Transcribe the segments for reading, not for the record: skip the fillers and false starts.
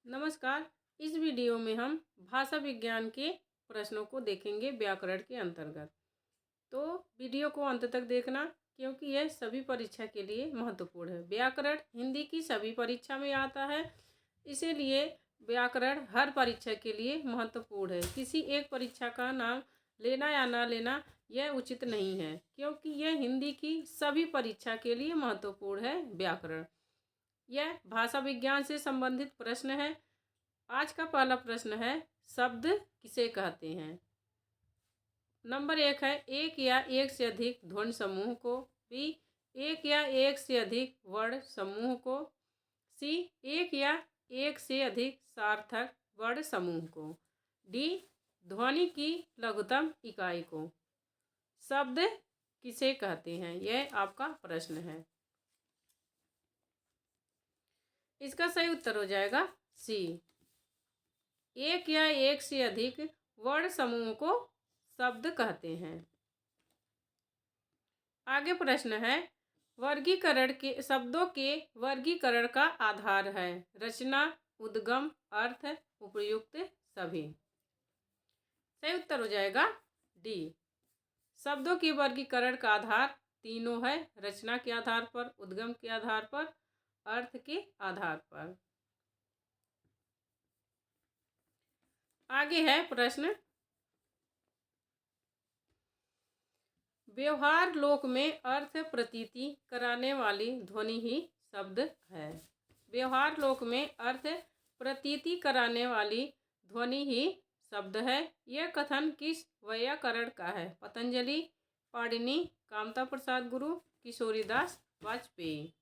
नमस्कार। इस वीडियो में हम भाषा विज्ञान के प्रश्नों को देखेंगे व्याकरण के अंतर्गत। तो वीडियो को अंत तक देखना क्योंकि यह सभी परीक्षा के लिए महत्वपूर्ण है। व्याकरण हिंदी की सभी परीक्षा में आता है, इसीलिए व्याकरण हर परीक्षा के लिए महत्वपूर्ण है। किसी एक परीक्षा का नाम लेना या ना लेना यह उचित नहीं है, क्योंकि यह हिंदी की सभी परीक्षा के लिए महत्वपूर्ण है। व्याकरण यह भाषा विज्ञान से संबंधित प्रश्न है। आज का पहला प्रश्न है, शब्द किसे कहते हैं। नंबर 1 है, एक या एक से अधिक ध्वनि समूह को। बी, एक या एक से अधिक वर्ण समूह को। सी, एक या एक से अधिक सार्थक वर्ण समूह को। डी, ध्वनि की लघुत्तम इकाई को। शब्द किसे कहते हैं, यह आपका प्रश्न है। इसका सही उत्तर हो जाएगा सी, एक या एक से अधिक वर्ण समूह को शब्द कहते हैं। आगे प्रश्न है, वर्गीकरण के शब्दों के वर्गीकरण का आधार है रचना, उद्गम, अर्थ, उपयुक्त, सभी। सही उत्तर हो जाएगा डी, शब्दों के वर्गीकरण का आधार तीनों है, रचना के आधार पर, उद्गम के आधार पर, अर्थ के आधार पर। आगे है प्रश्न, व्यवहार लोक में अर्थ प्रतीति कराने वाली ध्वनि ही शब्द है। व्यवहार लोक में अर्थ प्रतीति कराने वाली ध्वनि ही शब्द है। यह कथन किस वैयाकरण का है। पतंजलि, पाणिनि, कामता प्रसाद गुरु, किशोरीदास वाजपेयी।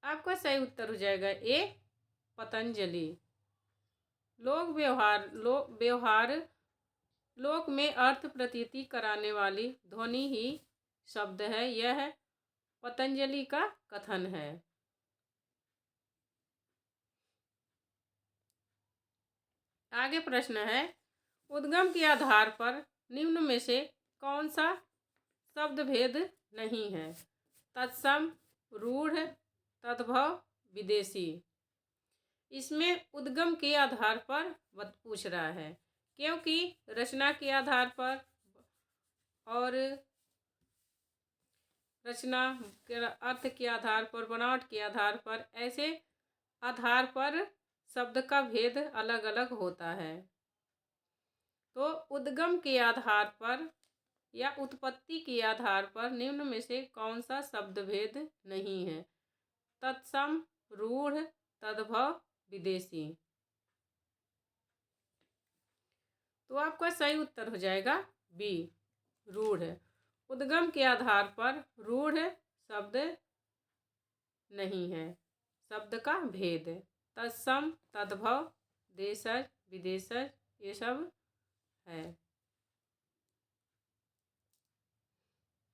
आपका सही उत्तर हो जाएगा ए, पतंजलि। व्यवहार लोक में अर्थ प्रतीति कराने वाली ध्वनि ही शब्द है, यह पतंजलि का कथन है। आगे प्रश्न है, उद्गम के आधार पर निम्न में से कौन सा शब्द भेद नहीं है। तत्सम, रूढ़, तद्भव, विदेशी। इसमें उद्गम के आधार पर पूछ रहा है, क्योंकि रचना के आधार पर और रचना के अर्थ के आधार पर, बनावट के आधार पर, ऐसे आधार पर शब्द का भेद अलग अलग होता है। तो उद्गम के आधार पर या उत्पत्ति के आधार पर निम्न में से कौन सा शब्द भेद नहीं है। तत्सम, रूढ़, तद्भव, विदेशी। तो आपका सही उत्तर हो जाएगा बी, रूढ़। उद्गम के आधार पर रूढ़ शब्द नहीं है, शब्द का भेद। तत्सम, तद्भव, देशज, विदेशज, ये सब है।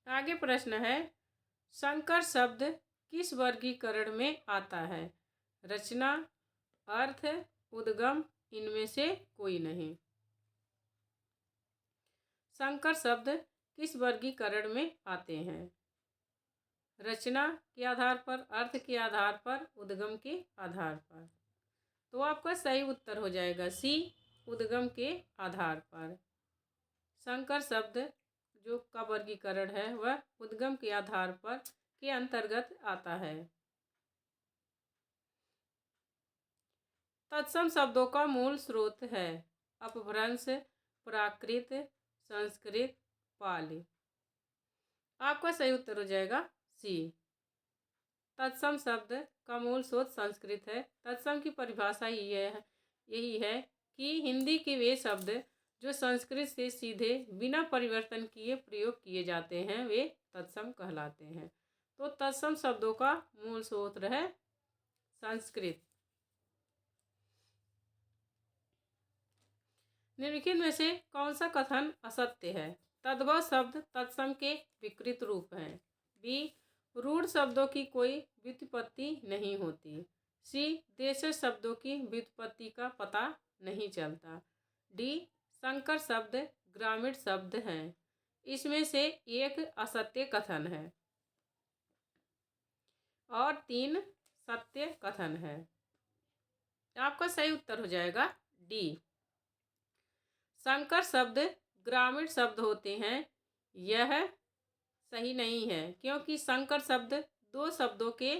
आगे प्रश्न है, संकर शब्द किस वर्गीकरण में आता है। रचना, अर्थ, उद्गम, इनमें से कोई नहीं। संकर शब्द किस वर्गीकरण में आते हैं। रचना के आधार पर, अर्थ के आधार पर, उद्गम के आधार पर। तो आपका सही उत्तर हो जाएगा सी, उद्गम के आधार पर। संकर शब्द जो का वर्गीकरण है वह उद्गम के आधार पर के अंतर्गत आता है। तत्सम शब्दों का मूल स्रोत है अपभ्रंश, प्राकृत, संस्कृत, पाली। आपका सही उत्तर हो जाएगा सी, तत्सम शब्द का मूल स्रोत संस्कृत है। तत्सम की परिभाषा यही है कि हिंदी के वे शब्द जो संस्कृत से सीधे बिना परिवर्तन किए प्रयोग किए जाते हैं वे तत्सम कहलाते हैं। तो तत्सम शब्दों का मूल स्रोत है संस्कृत। निम्नलिखित में से कौन सा कथन असत्य है। तद्भव शब्द तत्सम के विकृत रूप हैं। बी, रूढ़ शब्दों की कोई व्युत्पत्ति नहीं होती। सी, देशज शब्दों की व्युत्पत्ति का पता नहीं चलता। डी, संकर शब्द ग्रामीण शब्द हैं। इसमें से एक असत्य कथन है और 3 सत्य कथन है। आपका सही उत्तर हो जाएगा डी। संकर शब्द ग्रामीण शब्द होते हैं, यह सही नहीं है, क्योंकि संकर शब्द दो शब्दों के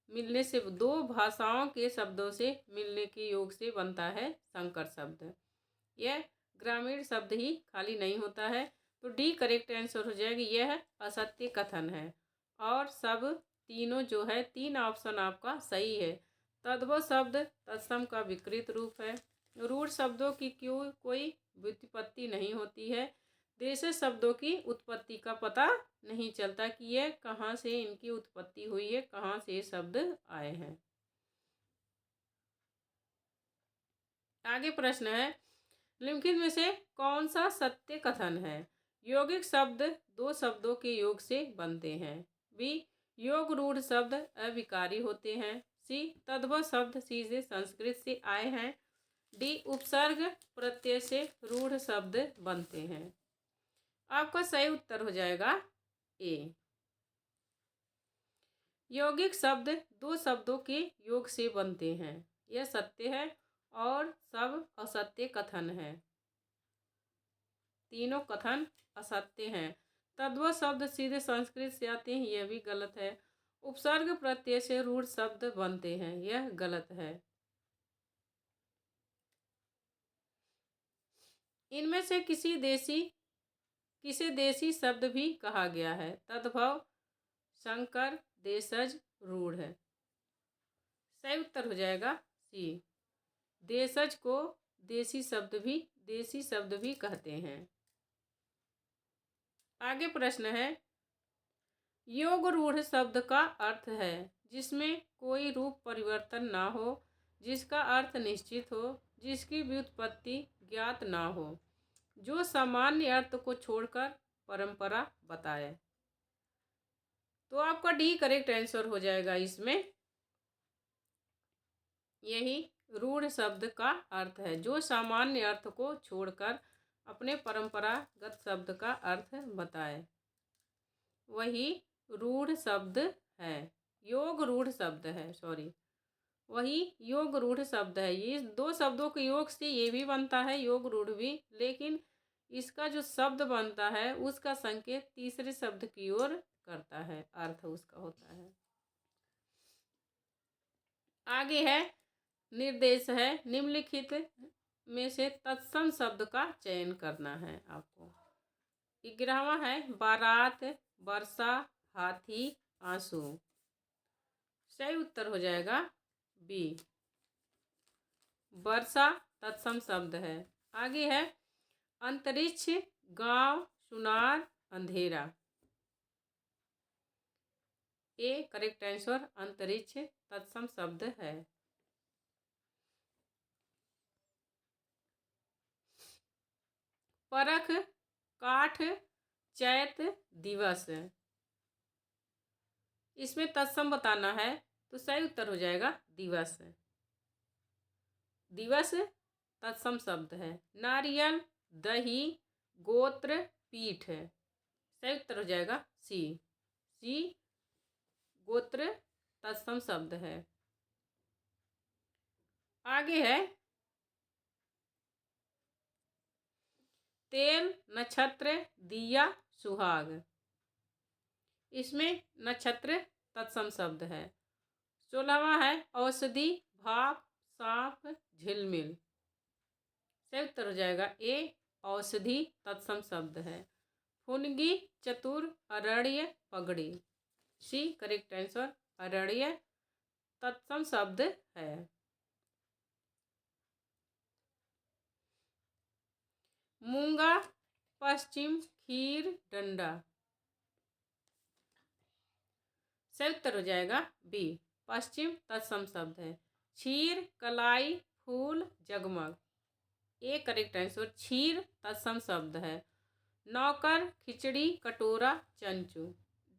मिलने से, दो भाषाओं के शब्दों से मिलने के योग से बनता है संकर शब्द। यह ग्रामीण शब्द ही खाली नहीं होता है। तो डी करेक्ट आंसर हो जाएगी। यह असत्य कथन है। और सब तीनों जो है, तीन ऑप्शन आपका सही है। तद्भव शब्द तत्सम का विकृत रूप है। रूढ़ शब्दों की क्यों कोई व्युत्पत्ति नहीं होती है। देश शब्दों की उत्पत्ति का पता नहीं चलता कि यह कहाँ से इनकी उत्पत्ति हुई है, कहाँ से शब्द आए हैं। आगे प्रश्न है, निम्नलिखित में से कौन सा सत्य कथन है। यौगिक शब्द दो शब्दों के योग से बनते हैं। बी, योग रूढ़ शब्द अविकारी होते हैं। सी, तद्भव शब्द सीधे संस्कृत से आए हैं। डी, उपसर्ग प्रत्यय से रूढ़ शब्द बनते हैं। आपका सही उत्तर हो जाएगा ए। यौगिक शब्द दो शब्दों के योग से बनते हैं, यह सत्य है। और सब असत्य कथन है। तीनों कथन असत्य हैं। तद्भव शब्द सीधे संस्कृत से आते हैं, यह भी गलत है। उपसर्ग प्रत्यय से रूढ़ शब्द बनते हैं, यह गलत है। इनमें से किसे देशी शब्द भी कहा गया है। तद्भव, संकर, देशज, रूढ़ है। सही उत्तर हो जाएगा सी। देशज को देशी शब्द भी कहते हैं। आगे प्रश्न है, योग रूढ़ शब्द का अर्थ है जिसमें कोई रूप परिवर्तन ना हो, जिसका अर्थ निश्चित हो, जिसकी व्युत्पत्ति ज्ञात ना हो, जो सामान्य अर्थ को छोड़कर परंपरा बताए। तो आपका डी करेक्ट आंसर हो जाएगा इसमें। यही रूढ़ शब्द का अर्थ है, जो सामान्य अर्थ को छोड़कर अपने परंपरागत शब्द का अर्थ बताए, वही रूढ़ शब्द है। योग रूढ़ शब्द है, वही योग रूढ़ शब्द है। ये दो शब्दों के योग से ये भी बनता है, योग रूढ़ भी, लेकिन इसका जो शब्द बनता है उसका संकेत तीसरे शब्द की ओर करता है, अर्थ उसका होता है। आगे है, निर्देश है, निम्नलिखित में से तत्सम शब्द का चयन करना है आपको। 11वां है, बारात, वर्षा, हाथी, आंसू। सही उत्तर हो जाएगा बी, वर्षा तत्सम शब्द है। आगे है, अंतरिक्ष, गांव, सुनार, अंधेरा। ए करेक्ट आंसर, अंतरिक्ष तत्सम शब्द है। परख, काठ, चैत, दिवस। इसमें तत्सम बताना है, तो सही उत्तर हो जाएगा दिवस। दिवस तत्सम शब्द है। नारियल, दही, गोत्र, पीठ। सही उत्तर हो जाएगा सी। गोत्र तत्सम शब्द है। आगे है, तेल, नक्षत्र, दिया, सुहाग। इसमें नक्षत्र तत्सम शब्द है। 16वां है, औषधि, भाप, सांप, झिलमिल। सही उत्तर हो जाएगा ए, औषधि तत्सम शब्द है। फुनगी, चतुर, अरण्य, पगड़ी। सी करेक्ट आंसर, अरण्य तत्सम शब्द है। मूंगा, पश्चिम, खीर, डंडा। सही उत्तर हो जाएगा बी, पश्चिम तत्सम शब्द है। क्षीर, कलाई, फूल, जगमग। ए करेक्ट आंसर, क्षीर तत्सम शब्द है। नौकर, खिचड़ी, कटोरा, चंचू।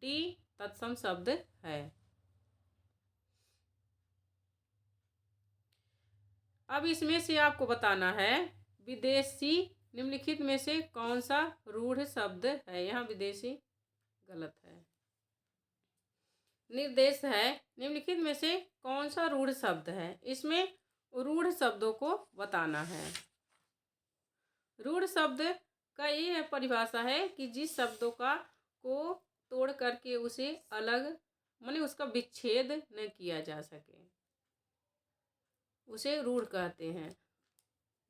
डी तत्सम शब्द है। अब इसमें से आपको बताना है, विदेशी निम्नलिखित में से कौन सा रूढ़ शब्द है। यहाँ विदेशी गलत है। निर्देश है, निम्नलिखित में से कौन सा रूढ़ शब्द है। इसमें रूढ़ शब्दों को बताना है। रूढ़ शब्द का ये परिभाषा है कि जिस शब्दों को तोड़ करके उसे अलग माने उसका विच्छेद न किया जा सके, उसे रूढ़ कहते हैं।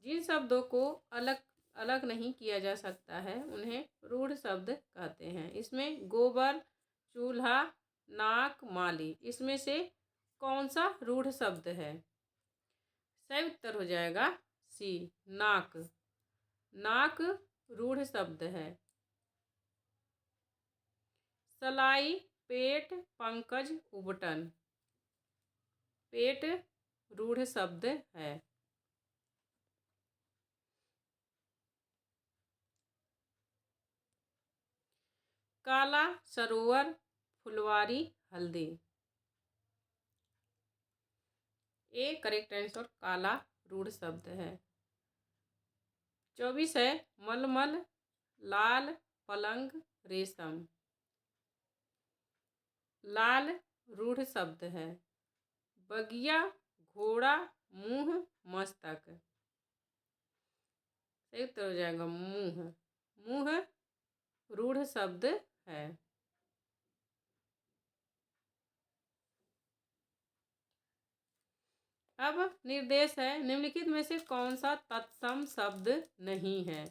जिन शब्दों को अलग अलग नहीं किया जा सकता है उन्हें रूढ़ शब्द कहते हैं। इसमें गोबर, चूल्हा, नाक, माली, इसमें से कौन सा रूढ़ शब्द है? सही उत्तर हो जाएगा सी, नाक। नाक रूढ़ शब्द है। सलाई, पेट, पंकज, उबटन, पेट रूढ़ शब्द है। काला, सरोवर, फुलवारी, हल्दी, ए करेक्ट आंसर काला रूढ़ शब्द है। 24 है मलमल, लाल, पलंग, रेशम, लाल रूढ़ शब्द है। बगिया, घोड़ा, मुंह, मस्तक, सही उत्तर हो जाएगा मुंह। मुंह रूढ़ शब्द है। अब निर्देश है, निम्नलिखित में से कौन सा तत्सम शब्द नहीं है?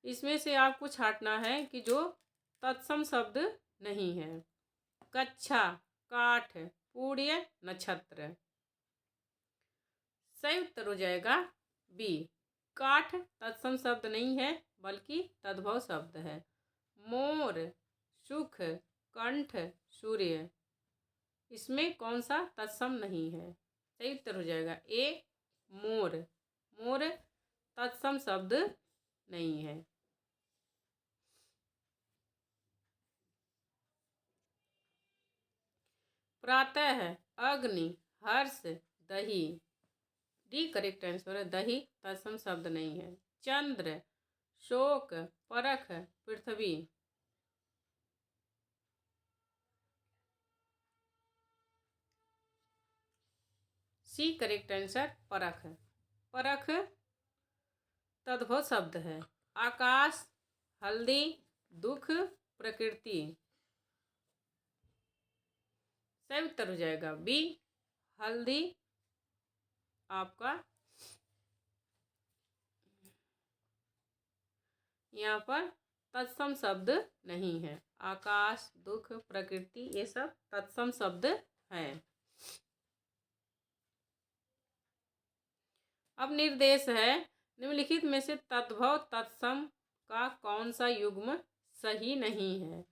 इसमें से आपको छांटना है कि जो तत्सम शब्द नहीं है। कच्छा, काठ, पुण्य, नक्षत्र, सही उत्तर हो जाएगा बी, काठ तत्सम शब्द नहीं है बल्कि तद्भव शब्द है। मोर, सुख, कंठ, सूर्य, इसमें कौन सा तत्सम नहीं है? सही उत्तर हो जाएगा ए, मोर। मोर तत्सम शब्द नहीं है। प्रातः, अग्नि, हर्ष, दही, डी करेक्ट आंसर है, दही तत्सम शब्द नहीं है। चंद्र, शोक, परख, पृथ्वी, सी करेक्ट आंसर परख। परख तद्भव शब्द है। आकाश, हल्दी, दुख, प्रकृति, सही उत्तर हो जाएगा बी, हल्दी आपका यहाँ पर तत्सम शब्द नहीं है। आकाश, दुख, प्रकृति ये सब तत्सम शब्द हैं। अब निर्देश है, निम्नलिखित में से तद्भव तत्सम का कौन सा युग्म सही नहीं है?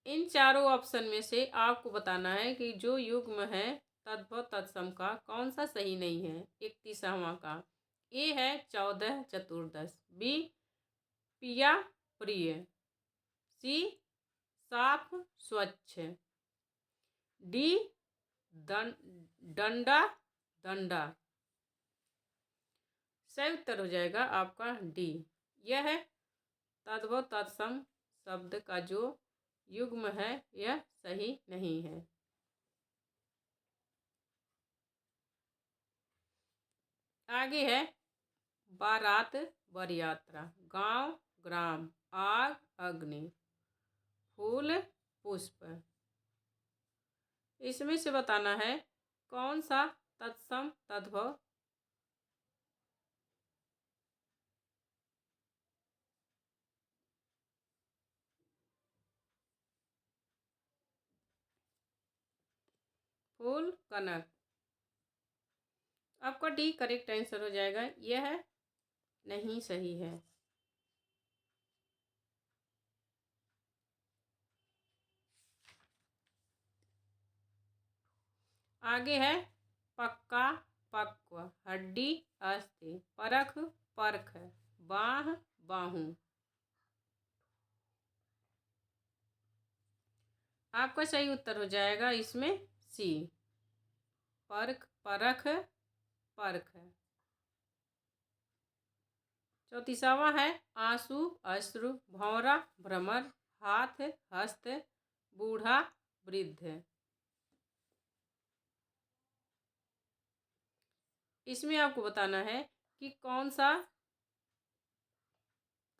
इन चारों ऑप्शन में से आपको बताना है कि जो युग्म है तद्भव तत्सम का कौन सा सही नहीं है। 31वां का ए है 14 चतुर्दश, बी पिया प्रिय, सी साफ स्वच्छ, डी डंडा दंडा, सही उत्तर हो जाएगा आपका डी। यह है तद्भव तत्सम शब्द का जो युग्म है यह सही नहीं है। आगे है बारात, बरयात्रा, गांव, ग्राम, आग, अग्नि, फूल, पुष्प, इसमें से बताना है कौन सा तत्सम तद्भव। फूल, कनक, आपका डी करेक्ट आंसर हो जाएगा। यह नहीं सही है। आगे है पक्का, पक्व, हड्डी, अस्थि, परख, परख, बाह, बाहू, आपका सही उत्तर हो जाएगा इसमें सी, परख, परख, परख। 34वां है आंसू, अश्रु, भौरा, भ्रमर, हाथ, हस्त, बूढ़ा, वृद्ध, इसमें आपको बताना है कि कौन सा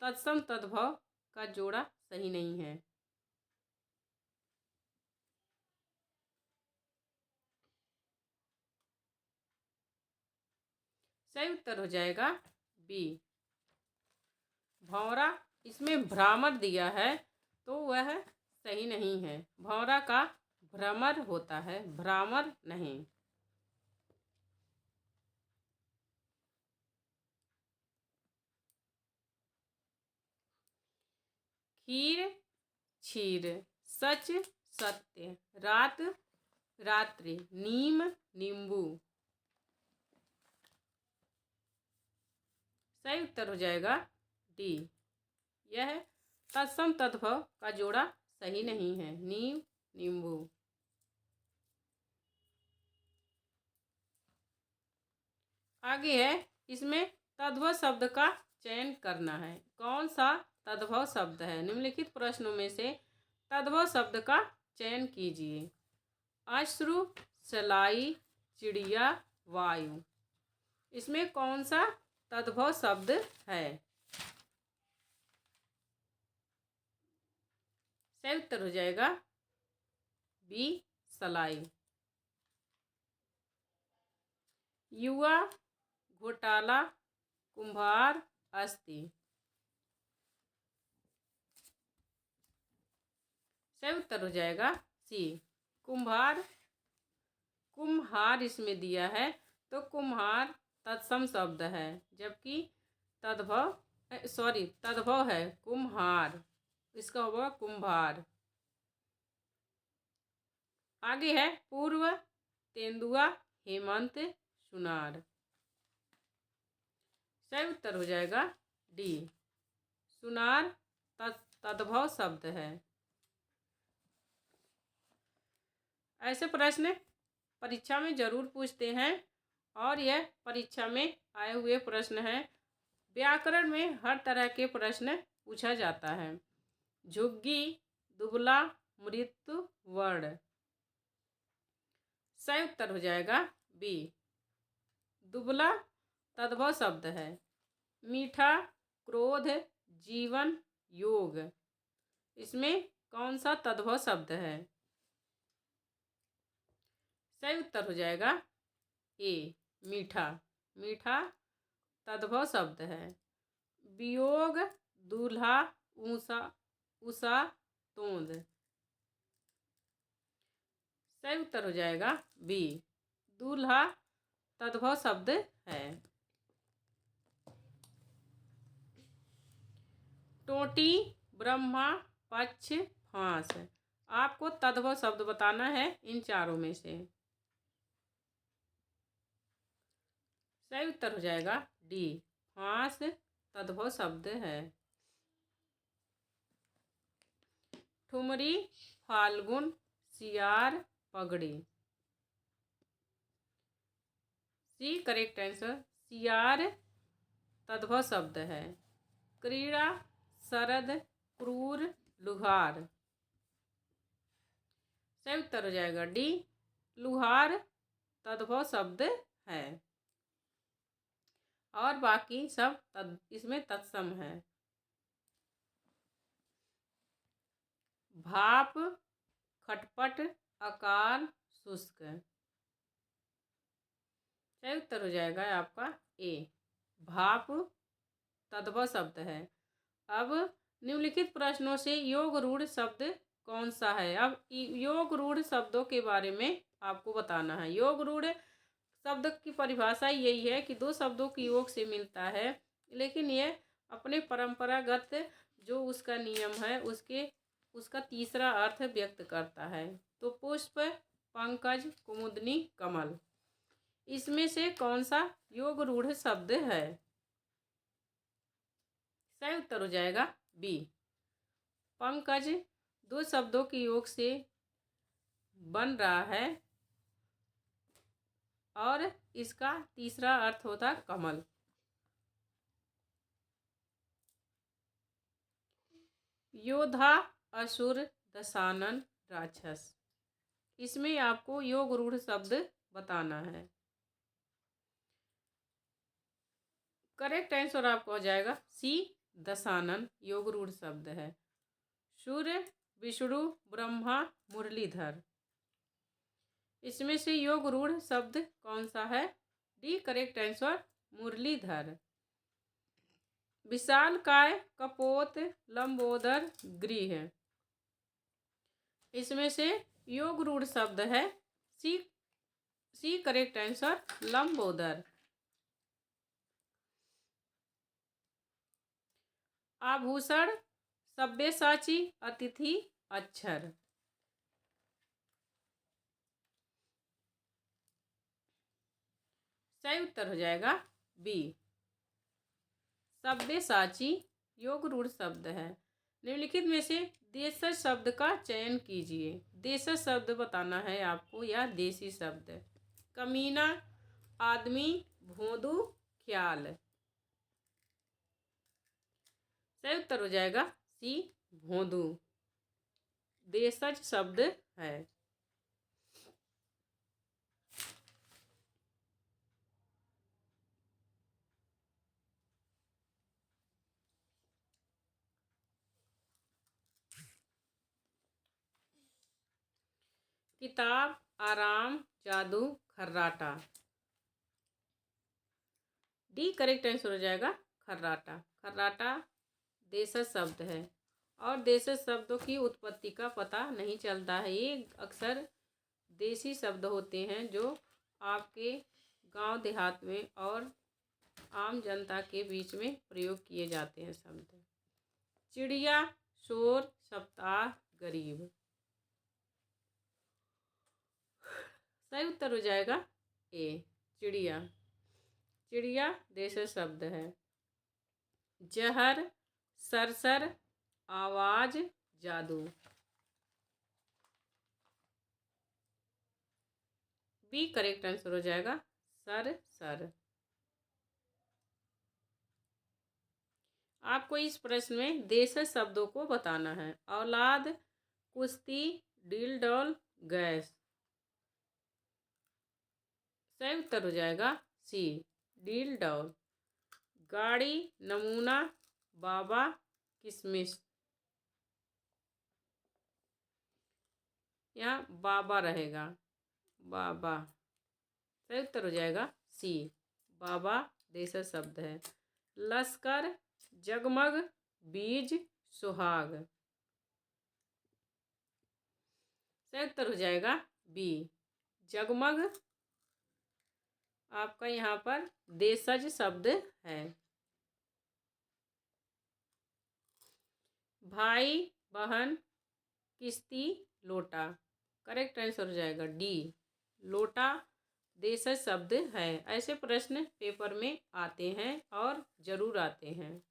तत्सम तद्भव का जोड़ा सही नहीं है। सही उत्तर हो जाएगा बी, भौरा। इसमें भ्रामर दिया है तो वह सही नहीं है। भौरा का भ्रमर होता है, भ्रामर नहीं। खीर क्षीर, सच सत्य, रात रात्रि, नीम नींबू। सही उत्तर हो जाएगा डी, यह तत्सम तद्भव का जोड़ा सही नहीं है, नीम नींबू। आगे है, इसमें तद्भव शब्द का चयन करना है। कौन सा तद्भव शब्द है? निम्नलिखित प्रश्नों में से तद्भव शब्द का चयन कीजिए। अश्रु, सलाई, चिड़िया, वायु। इसमें कौन सा तद्भव शब्द है? सही उत्तर हो जाएगा बी, सलाई। युवा, घोटाला, कुम्हार, अस्थि। सही उत्तर हो जाएगा सी, कुम्हार। कुम्हार इसमें दिया है तो कुम्हार तत्सम शब्द है, जबकि तद्भव है कुम्हार, इसका होगा कुम्हार। आगे है पूर्व, तेंदुआ, हेमंत, सुनार। सही उत्तर हो जाएगा डी, सुनार तद्भव शब्द है। ऐसे प्रश्न परीक्षा में जरूर पूछते हैं और यह परीक्षा में आए हुए प्रश्न हैं। व्याकरण में हर तरह के प्रश्न पूछा जाता है। झुग्गी, दुबला, मृत्यु, वर्ण। सही उत्तर हो जाएगा बी, दुबला तद्भव शब्द है। मीठा, क्रोध, जीवन, योग। इसमें कौन सा तद्भव शब्द है? सही उत्तर हो जाएगा ए, मीठा। मीठा तद्भव शब्द है। वियोग, दूल्हा, उषा, तोंद। सही उत्तर हो जाएगा बी, दूल्हा तद्भव शब्द है। टोटी, ब्रह्मा, पक्ष, फांस। आपको तद्भव शब्द बताना है इन चारों में से। सही उत्तर हो जाएगा डी, फांस तद्भव शब्द है। ठुमरी, फाल्गुन, सियार, पगड़ी। सी करेक्ट आंसर, सियार तद्भव शब्द है। क्रीड़ा, शरद, क्रूर, लुहार। सही उत्तर हो जाएगा डी, लुहार तद्भव शब्द है और बाकी सब इसमें तत्सम है। भाप, खटपट, अकाल, शुष्क। सही उत्तर हो जाएगा आपका ए, भाप तद्भव शब्द है। अब निम्नलिखित प्रश्नों से योग रूढ़ शब्द कौन सा है? अब योग रूढ़ शब्दों के बारे में आपको बताना है। योग रूढ़ शब्द की परिभाषा यही है कि दो शब्दों की योग से मिलता है, लेकिन यह अपने परंपरागत जो उसका नियम है उसका तीसरा अर्थ व्यक्त करता है। तो पुष्प, पंकज, कुमुदनी, कमल। इसमें से कौन सा योग रूढ़ शब्द है? सही उत्तर हो जाएगा बी, पंकज दो शब्दों के योग से बन रहा है और इसका तीसरा अर्थ होता कमल। योद्धा, असुर, दशानन, राक्षस। इसमें आपको योग रूढ़ शब्द बताना है। करेक्ट आंसर आपका हो जाएगा सी, दशानन योग रूढ़ शब्द है। सूर्य, विष्णु, ब्रह्मा, मुरलीधर, इसमें से योग रूढ़ शब्द कौन सा है? The correct answer, Muralidhar. विशालकाय, कपोत, लंबोदर, गृह, इसमें से योग रूढ़ शब्द है सी, सी करेक्ट आंसर, लंबोदर। आभूषण, सब्यसाची, अतिथि, अक्षर, सही उत्तर हो जाएगा बी, सब्यसाची योग रूढ़ शब्द है। निम्नलिखित में से देशज शब्द का चयन कीजिए। देशज शब्द बताना है आपको या देसी शब्द। कमीना, आदमी, भोंदू, ख्याल, सही उत्तर हो जाएगा सी, भोंदू, देशज शब्द है। किताब, आराम, जादू, खर्राटा, डी करेक्ट आंसर हो जाएगा खर्राटा। खर्राटा देशज शब्द है और देशज शब्दों की उत्पत्ति का पता नहीं चलता है। ये अक्सर देसी शब्द होते हैं जो आपके गांव देहात में और आम जनता के बीच में प्रयोग किए जाते हैं शब्द। चिड़िया, शोर, सप्ताह, गरीब, सही उत्तर हो जाएगा ए, चिड़िया। चिड़िया देशज शब्द है। जहर, सरसर, आवाज, जादू, बी करेक्ट आंसर हो जाएगा सरसर। आपको इस प्रश्न में देशज शब्दों को बताना है। औलाद, कुश्ती, डील डॉल, गैस, सही उत्तर हो जाएगा सी, डील डॉल। गाड़ी, नमूना, बाबा, किशमिश, यहाँ बाबा रहेगा, बाबा, सही उत्तर हो जाएगा सी, बाबा देशज शब्द है। लश्कर, जगमग, बीज, सुहाग, सही उत्तर हो जाएगा बी, जगमग आपका यहाँ पर देशज शब्द है। भाई, बहन, किश्ती, लोटा, करेक्ट आंसर हो जाएगा डी, लोटा देशज शब्द है। ऐसे प्रश्न पेपर में आते हैं और जरूर आते हैं।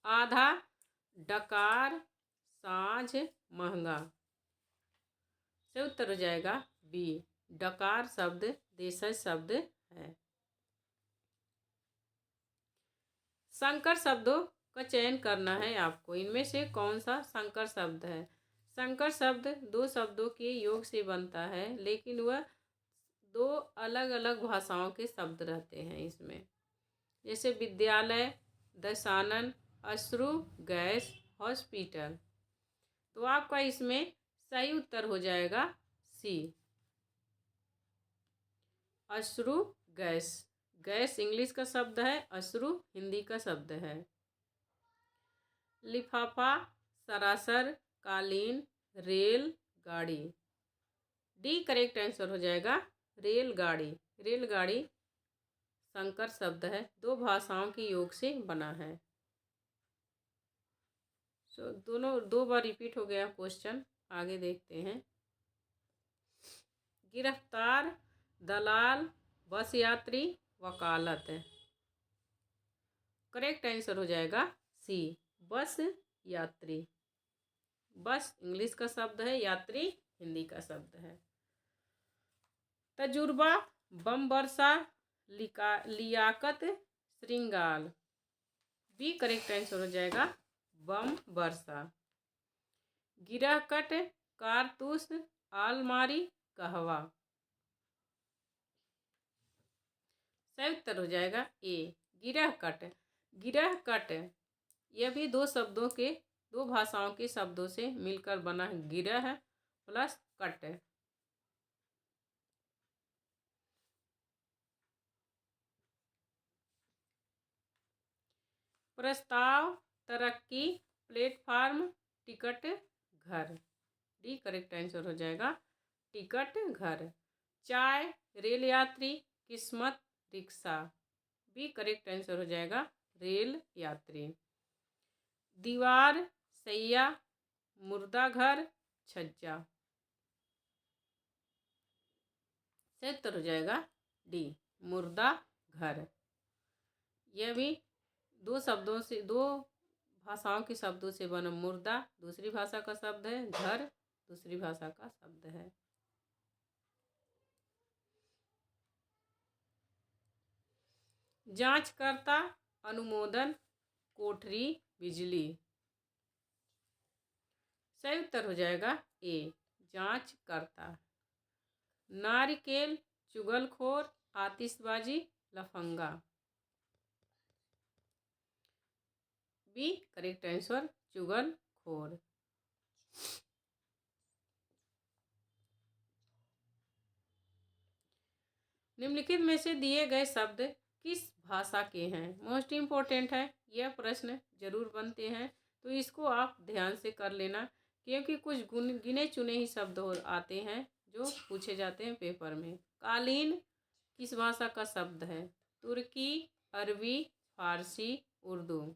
आधा, डकार, साँझ, महंगा, सही उत्तर हो जाएगा बी, डकार शब्द देशज शब्द है। संकर शब्दों का चयन करना है आपको। इनमें से कौन सा संकर शब्द है? संकर शब्द दो शब्दों के योग से बनता है, लेकिन वह दो अलग अलग भाषाओं के शब्द रहते हैं इसमें। जैसे विद्यालय, दशानन, अश्रु, गैस, हॉस्पिटल। तो आपका इसमें सही उत्तर हो जाएगा सी, अश्रु गैस। गैस इंग्लिश का शब्द है, अश्रु हिंदी का शब्द है। लिफाफा, सरासर, कालीन, रेल गाड़ी, डी करेक्ट आंसर हो जाएगा रेलगाड़ी। रेलगाड़ी संकर शब्द है, दो भाषाओं के योग से बना है। दोनों दो बार रिपीट हो गया क्वेश्चन। आगे देखते हैं। गिरफ्तार, दलाल, बस यात्री, वकालत, करेक्ट आंसर हो जाएगा सी, बस यात्री। बस इंग्लिश का शब्द है, यात्री हिंदी का शब्द है। तजुर्बा, बम वर्षा, लियाकत, श्रृंगार, बी करेक्ट आंसर हो जाएगा बम वर्षा। गिरहकट, कारतूस, आलमारी, कहवा, सही उत्तर हो जाएगा ए गिरह कट। गिरह कट यह भी दो भाषाओं के शब्दों से मिलकर बना है, गिरह प्लस कट। प्रस्ताव, तरक्की, प्लेटफार्म, टिकट, घर। डी करेक्ट आंसर हो जाएगा टिकट घर। चाय, रेल यात्री, किस्मत, रिक्शा। बी करेक्ट आंसर हो जाएगा रेल यात्री। दीवार, सैया, मुर्दा घर, छज्जा। सही उत्तर हो जाएगा डी मुर्दा घर। यह भी दो भाषाओं के शब्दों से बना। मुर्दा दूसरी भाषा का शब्द है, घर दूसरी भाषा का शब्द है। जांचकर्ता, अनुमोदन, कोठरी, बिजली। सही उत्तर हो जाएगा ए जांचकर्ता। नारिकेल, चुगलखोर, आतिशबाजी, लफंगा। बी करेक्ट आंसर चुगलखोर। निम्नलिखित में से दिए गए शब्द किस भाषा के हैं? मोस्ट इम्पोर्टेंट है, यह प्रश्न जरूर बनते हैं, तो इसको आप ध्यान से कर लेना, क्योंकि कुछ गिने चुने ही शब्द आते हैं जो पूछे जाते हैं पेपर में। कालीन किस भाषा का शब्द है? तुर्की, अरबी, फारसी, उर्दू।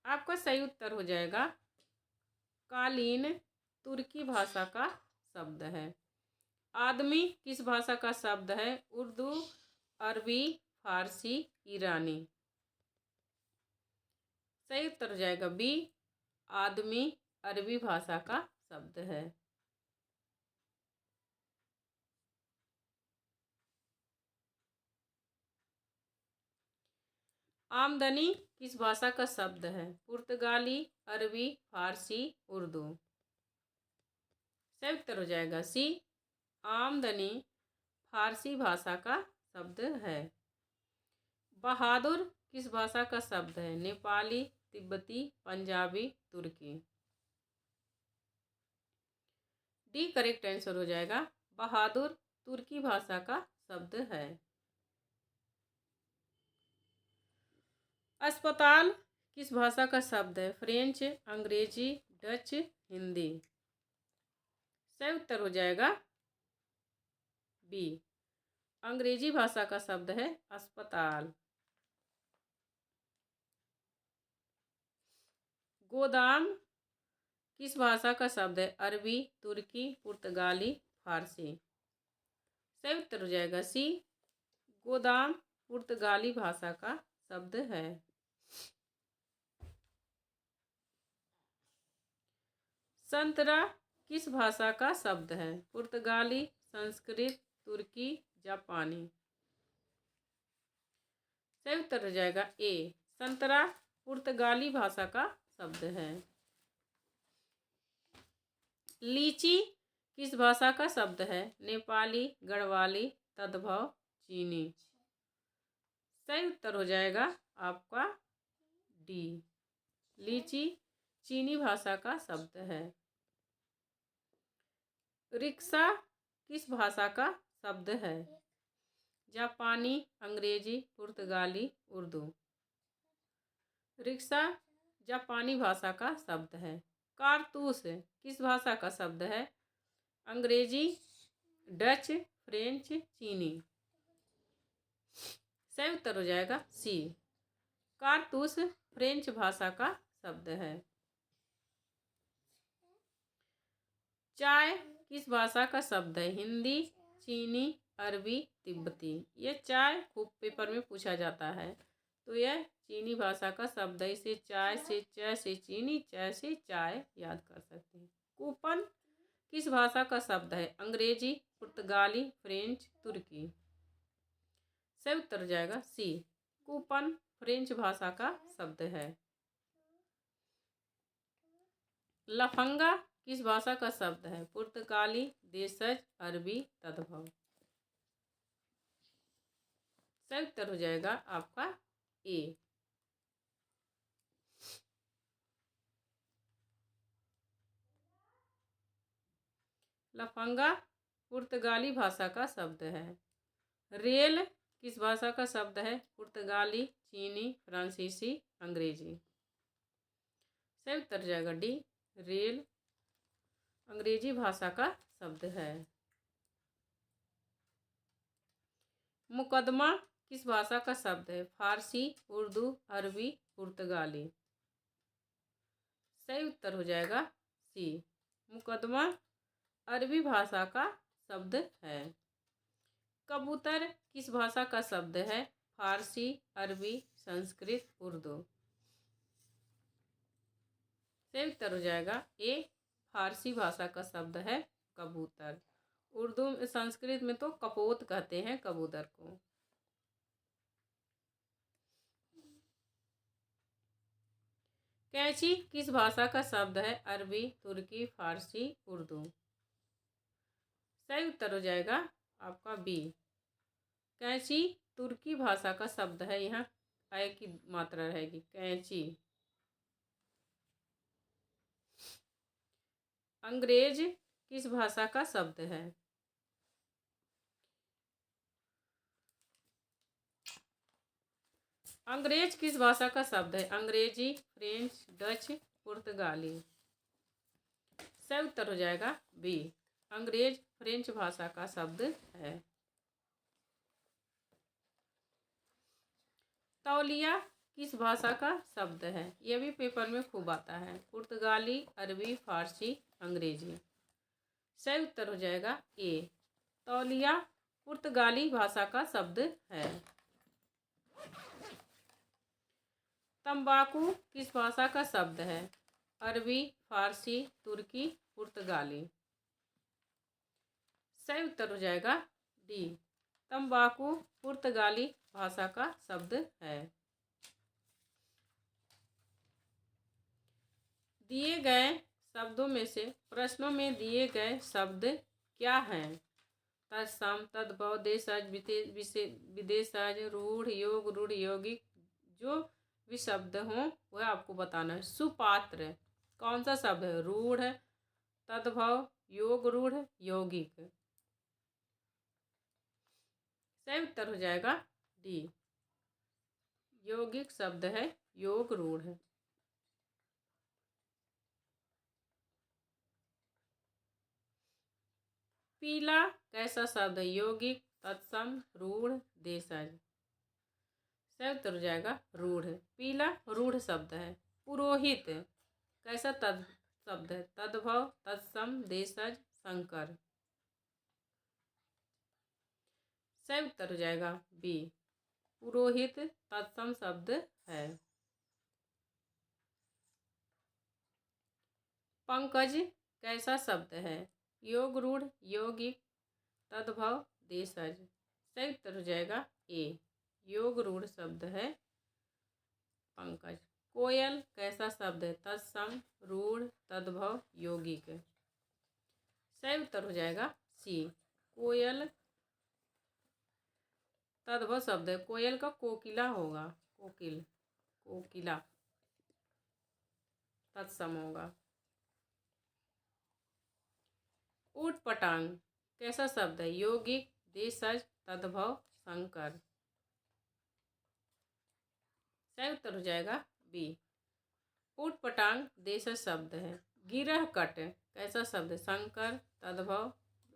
आपका सही उत्तर हो जाएगा कालीन तुर्की भाषा का शब्द है। आदमी किस भाषा का शब्द है? उर्दू, अरबी, फारसी, ईरानी। सही उत्तर हो जाएगा बी आदमी अरबी भाषा का शब्द है। आमदनी किस भाषा का शब्द है? पुर्तगाली, अरबी, फारसी, उर्दू। सही उत्तर हो जाएगा सी आमदनी फारसी भाषा का शब्द है। बहादुर किस भाषा का शब्द है? नेपाली, तिब्बती, पंजाबी, तुर्की। डी करेक्ट आंसर हो जाएगा बहादुर तुर्की भाषा का शब्द है। अस्पताल किस भाषा का शब्द है? फ्रेंच, अंग्रेजी, डच, हिंदी। सही उत्तर हो जाएगा बी अंग्रेजी भाषा का शब्द है अस्पताल। गोदाम किस भाषा का शब्द है? अरबी, तुर्की, पुर्तगाली, फारसी। सही उत्तर हो जाएगा सी गोदाम पुर्तगाली भाषा का शब्द है। संतरा किस भाषा का शब्द है? पुर्तगाली, संस्कृत, तुर्की, जापानी। सही उत्तर हो जाएगा ए संतरा पुर्तगाली भाषा का शब्द है। लीची किस भाषा का शब्द है? नेपाली, गढ़वाली, तद्भव, चीनी। सही उत्तर हो जाएगा आपका डी लीची चीनी भाषा का शब्द है। रिक्शा किस भाषा का शब्द है? जापानी, अंग्रेजी, पुर्तगाली, उर्दू। रिक्शा जापानी भाषा का शब्द है। कारतूस किस भाषा का शब्द है? अंग्रेजी, डच, फ्रेंच, चीनी। सही उत्तर हो जाएगा सी कारतूस फ्रेंच भाषा का शब्द है। चाय किस भाषा का शब्द है? हिंदी, चीनी, अरबी, तिब्बती। यह चाय खूब पेपर में पूछा जाता है, तो यह चीनी भाषा का शब्द है। इसे चाय से च से चीनी, चाय से चाय याद कर सकते हैं। कूपन किस भाषा का शब्द है? अंग्रेजी, पुर्तगाली, फ्रेंच, तुर्की। सही उत्तर हो जाएगा सी कूपन फ्रेंच भाषा का शब्द है। लफंगा किस भाषा का शब्द है? पुर्तगाली, देशज, अरबी, तद्भव। सही उत्तर हो जाएगा आपका ए। लफंगा पुर्तगाली भाषा का शब्द है। रेल किस भाषा का शब्द है? पुर्तगाली, चीनी, फ्रांसीसी, अंग्रेजी। सही उत्तर जाएगा डी, रेल अंग्रेजी भाषा का शब्द है। मुकदमा किस भाषा का शब्द है? फारसी, उर्दू, अरबी, पुर्तगाली। सही उत्तर हो जाएगा सी, मुकदमा अरबी भाषा का शब्द है। कबूतर किस भाषा का शब्द है? फारसी, अरबी, संस्कृत, उर्दू। सही उत्तर हो जाएगा ए, फारसी भाषा का शब्द है कबूतर। उर्दू संस्कृत में तो कपोत कहते हैं कबूतर को। कैंची किस भाषा का शब्द है? अरबी, तुर्की, फारसी, उर्दू। सही उत्तर हो जाएगा आपका बी, कैंची तुर्की भाषा का शब्द है। यहाँ आय की मात्रा रहेगी कैंची। अंग्रेज किस भाषा का शब्द है? अंग्रेज किस भाषा का शब्द है? अंग्रेजी, फ्रेंच, डच, पुर्तगाली। सही उत्तर हो जाएगा बी, अंग्रेज फ्रेंच भाषा का शब्द है। तौलिया किस भाषा का शब्द है? यह भी पेपर में खूब आता है। पुर्तगाली, अरबी, फारसी, अंग्रेजी। सही उत्तर हो जाएगा ए, तौलिया पुर्तगाली भाषा का शब्द है। तंबाकू किस भाषा का शब्द है? अरबी, फारसी, तुर्की, पुर्तगाली। सही उत्तर हो जाएगा डी, तंबाकू पुर्तगाली भाषा का शब्द है। दिए गए शब्दों में से प्रश्नों में दिए गए शब्द क्या हैं? तत्सम, तद्भव, देशज, विदेशज, रूढ़, योग, रूढ़, यौगिक। जो भी शब्द हों वह आपको बताना है। सुपात्र कौन सा शब्द है? रूढ़, तद्भव, योग रूढ़, यौगिक। सही उत्तर हो जाएगा डी, यौगिक शब्द है योग रूढ़। पीला कैसा शब्द है? यौगिक, तत्सम, रूढ़, देशज। सही उत्तर हो जाएगा रूढ़। पीला रूढ़ शब्द है। पुरोहित कैसा तद शब्द है? तद्भव, तत्सम, देशज, संकर। सही उत्तर हो जाएगा बी, पुरोहित तत्सम शब्द है। पंकज कैसा शब्द है? योग रूढ़, यौगिक, तद्भव, देशज। सही उत्तर हो जाएगा ए, योग रूढ़ शब्द है पंकज। कोयल कैसा शब्द है? तत्सम, रूढ़, तद्भव, यौगिक। सही उत्तर हो जाएगा सी, कोयल तद्भव शब्द है। कोयल का कोकिला होगा, कोकिल, कोकिला तत्सम होगा। ऊट पटांग कैसा शब्द है? यौगिक, देशज, तद्भव, संकर। सही उत्तर हो जाएगा बी, ऊट पटांग देशज शब्द है। गिरह कट कैसा शब्द है? संकर, तद्भव,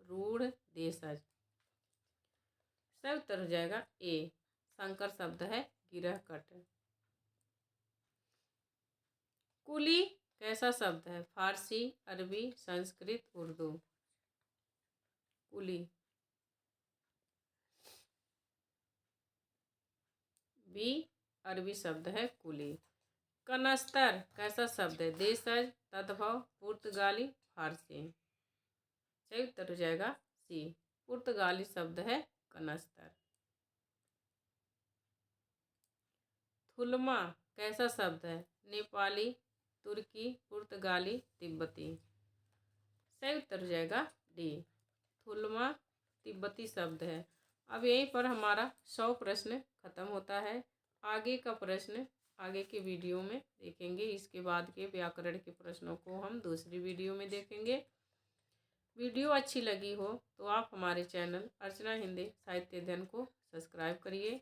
रूढ़, देशज। सही उत्तर हो जाएगा ए, संकर शब्द है गिरह कट। कुली कैसा शब्द है? फारसी, अरबी, संस्कृत, उर्दू। कुली बी, अरबी शब्द है कुली। कनस्तर कैसा शब्द है? देशज, तद्भव, पुर्तगाली, फारसी। सही उत्तर हो जाएगा सी, पुर्तगाली शब्द है कनस्तर। थुलमा कैसा शब्द है? नेपाली, तुर्की, पुर्तगाली, तिब्बती। सही उत्तर हो जाएगा डी। थुलमा तिब्बती शब्द है। अब यहीं पर हमारा 100 प्रश्न खत्म होता है। आगे का प्रश्न आगे के वीडियो में देखेंगे। इसके बाद के व्याकरण के प्रश्नों को हम दूसरी वीडियो में देखेंगे। वीडियो अच्छी लगी हो तो आप हमारे चैनल अर्चना हिंदी साहित्य अध्ययन को सब्सक्राइब करिए।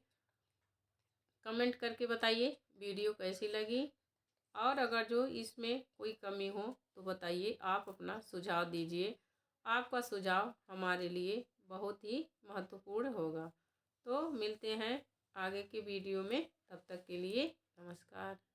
कमेंट करके बताइए वीडियो कैसी लगी, और अगर जो इसमें कोई कमी हो तो बताइए, आप अपना सुझाव दीजिए। आपका सुझाव हमारे लिए बहुत ही महत्वपूर्ण होगा। तो मिलते हैं आगे के वीडियो में, तब तक के लिए नमस्कार।